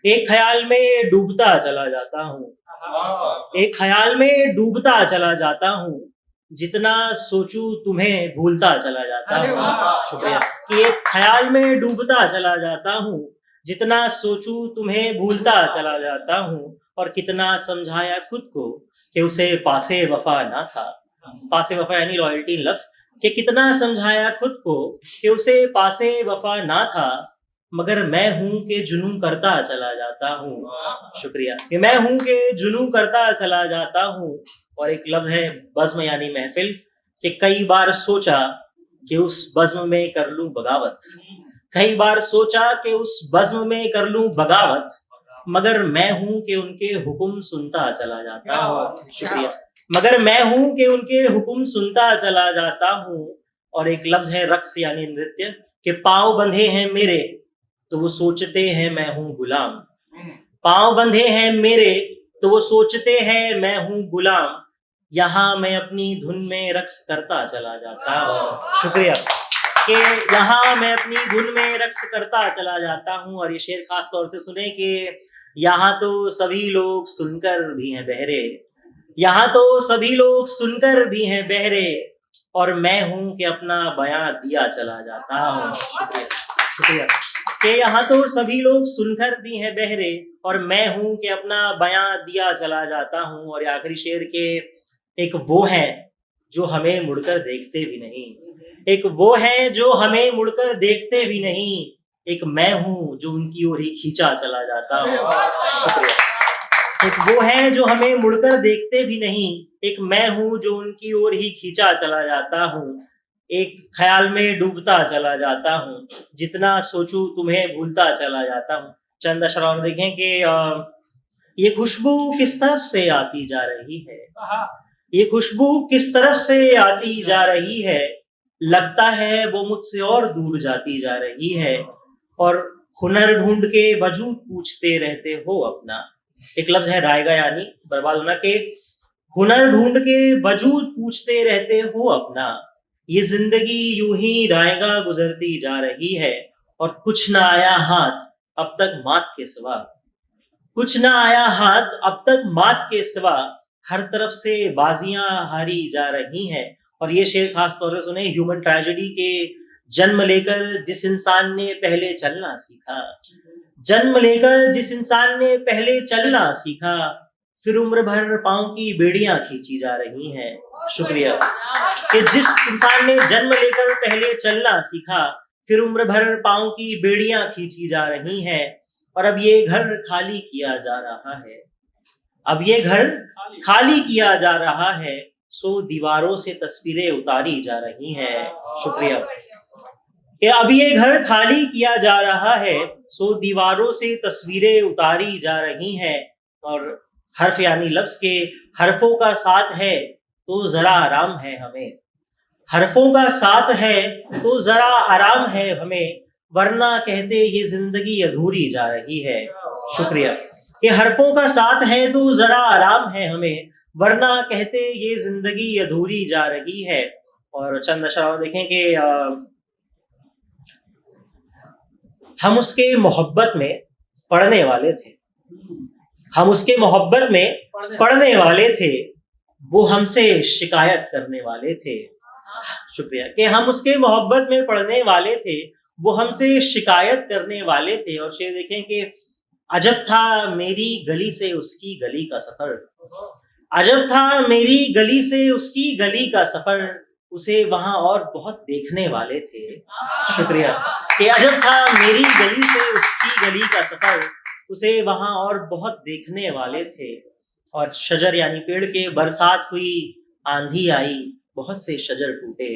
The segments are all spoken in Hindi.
एक ख्याल में डूबता चला जाता हूँ, एक ख्याल में डूबता चला जाता हूँ, जितना सोचूं तुम्हें भूलता चला जाता अरे हूँ। वाह! शुक्रिया। कि एक ख्याल में डूबता चला जाता हूँ, जितना सोचूं तुम्हें भूलता चला जाता हूँ, और कितना समझाया खुद को कि उसे पासे वफा ना था। पासे वफा यानी लॉयल्टी इन लव। कि कितना समझाया खुद को कि उसे पासे वफा ना था, मगर मैं हूं कि जुनूं करता चला जाता हूँ। शुक्रिया। कि मैं हूं कि जुनूं करता चला जाता हूँ। और एक लफ्ज है बज़्म यानी महफिल। कि कई बार सोचा कि उस बज़्म में कर लूं बगावत, कई बार सोचा कि उस बज़्म में कर लूं बगावत, मगर मैं हूं कि उनके हुक्म सुनता चला जाता हूँ। शुक्रिया। मगर मैं हूं कि उनके हुक्म सुनता चला जाता हूँ। और एक लफ्ज है रक्स यानी नृत्य। कि पाँव बंधे हैं मेरे तो वो सोचते हैं मैं हूं गुलाम, पाँव बंधे हैं मेरे तो वो सोचते हैं मैं हूं गुलाम, यहाँ मैं अपनी धुन में रक्स करता चला जाता हूँ। शुक्रिया। कि यहाँ मैं अपनी धुन में रक्स करता चला जाता हूँ। और ये शेर खास तौर से सुने कि यहाँ तो सभी लोग सुनकर भी हैं बहरे, यहाँ तो सभी लोग सुनकर भी हैं बहरे, और मैं हूं कि अपना बयां दिया चला जाता हूँ। शुक्रिया। शुक्रिया। कि यहाँ तो सभी लोग सुनकर भी हैं बहरे, और मैं हूं कि अपना बयां दिया चला जाता हूँ। और ये आखिरी शेर के एक वो है जो हमें मुड़कर देखते भी नहीं, एक वो है जो हमें मुड़कर देखते भी नहीं, एक मैं हूं जो उनकी ओर ही खींचा चला जाता हूँ। शुक्रिया। एक वो है जो हमें मुड़कर देखते भी नहीं, एक मैं हूं जो उनकी ओर ही खींचा चला जाता हूँ। एक ख्याल में डूबता चला जाता हूँ, जितना सोचूं तुम्हें भूलता चला जाता हूँ। चंद अशर और देखें कि ये खुशबू किस तरफ से आती जा रही है, ये खुशबू किस तरफ से आती जा रही है, लगता है वो मुझसे और दूर जाती जा रही है, और हुनर ढूंढ के वजूद पूछते रहते हो अपना। एक लफ्ज है रायगा यानी बर्बाद होना। के हुनर ढूंढ के वजूद पूछते रहते हो अपना, ये जिंदगी यूं ही रायगा गुजरती जा रही है, और कुछ ना आया हाथ अब तक मात के सिवा, कुछ ना आया हाथ अब तक मात के सिवा, हर तरफ से बाजियां हारी जा रही हैं। और ये शेर खास तौर से सुने ह्यूमन ट्रेजेडी के। जन्म लेकर जिस इंसान ने पहले चलना सीखा, जन्म लेकर जिस इंसान ने पहले चलना सीखा, फिर उम्र भर पांव की बेड़ियां खींची जा रही हैं। शुक्रिया। कि जिस इंसान ने जन्म लेकर पहले चलना सीखा, फिर उम्र भर पांव की बेड़ियां खींची जा रही हैं, और अब ये घर खाली किया जा रहा है, अब ये घर खाली किया जा रहा है, सो दीवारों से तस्वीरें उतारी जा रही हैं। शुक्रिया। कि अब ये घर खाली किया जा रहा है, सो दीवारों से तस्वीरें उतारी जा रही हैं। और हर्फ यानी लफ्ज के हरफों का साथ है तो जरा आराम है हमें, हरफों का साथ है तो जरा आराम है हमें, वरना कहते ये जिंदगी अधूरी जा रही है। शुक्रिया। कि हरफों का साथ है तो जरा आराम है हमें, वरना कहते ये जिंदगी अधूरी जा रही है। और चंद अशर और देखें कि हम उसके मोहब्बत में पढ़ने वाले थे, हम उसके मोहब्बत में पढ़ने वाले थे, वो हमसे शिकायत करने वाले थे। शुक्रिया। कि हम उसके मोहब्बत में पढ़ने वाले थे, वो हमसे शिकायत करने वाले थे। और शेर देखें कि अजब था मेरी गली से उसकी गली का सफर, अजब था मेरी गली से उसकी गली का सफर, उसे वहां और बहुत देखने वाले थे। शुक्रिया। कि अजब था मेरी गली से उसकी गली का सफर, उसे वहां और बहुत देखने वाले थे। और शजर यानी पेड़ के बरसात हुई आंधी आई बहुत से शजर टूटे,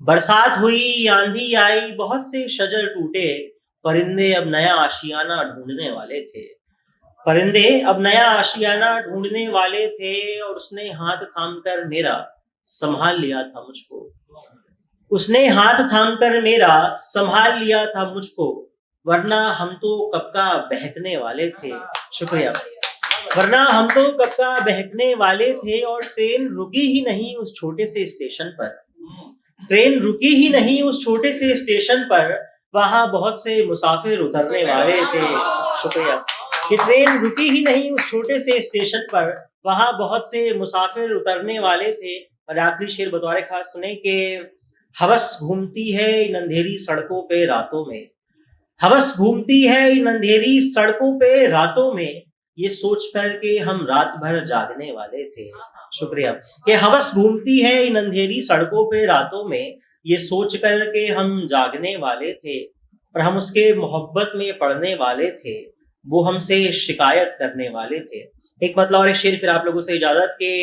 बरसात हुई आंधी आई बहुत से शजर टूटे, परिंदे अब नया आशियाना ढूंढने वाले थे, परिंदे अब नया आशियाना ढूंढने वाले थे। और उसने हाथ थामकर मेरा संभाल लिया था मुझको, उसने हाथ थामकर मेरा संभाल लिया था मुझको, वरना हम तो कब का बहकने वाले थे। शुक्रिया। वरना हम तो कब का बहकने वाले थे। और ट्रेन रुकी ही नहीं उस छोटे से स्टेशन पर, ट्रेन रुकी ही नहीं उस छोटे से स्टेशन पर, वहां बहुत से मुसाफिर उतरने वाले थे। शुक्रिया। कि ट्रेन रुकी ही नहीं उस छोटे से स्टेशन पर, वहां बहुत से मुसाफिर उतरने वाले थे। और आखिरी शेर बतौर खास सुने कि हवस घूमती है इन अंधेरी सड़कों पे रातों में, हवस घूमती है इन अंधेरी सड़कों पे रातों में, ये सोच कर के हम रात भर जागने वाले थे। शुक्रिया। कि हवस घूमती है इन अंधेरी सड़कों पे रातों में, ये सोच कर के हम जागने वाले थे, और हम उसके मोहब्बत में पड़ने वाले थे, वो हमसे शिकायत करने वाले थे। एक मतलब और एक शेर फिर आप लोगों से इजाजत के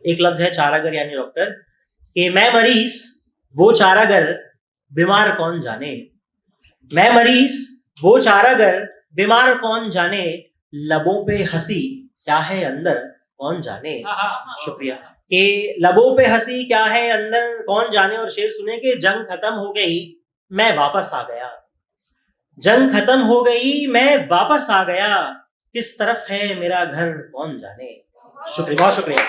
एक लफ्ज है चारागर यानी डॉक्टर, कि मैं मरीज वो चारागर बीमार कौन जाने, मैं मरीज वो चारागर बीमार कौन जाने, लबों पे हंसी क्या है अंदर कौन जाने। शुक्रिया। कि लबों पे हंसी क्या है अंदर कौन जाने। और शेर सुने कि जंग खत्म हो गई मैं वापस आ गया, जंग खत्म हो गई मैं वापस आ गया, किस तरफ है मेरा घर कौन जाने। शुक्रिया, बहुत शुक्रिया।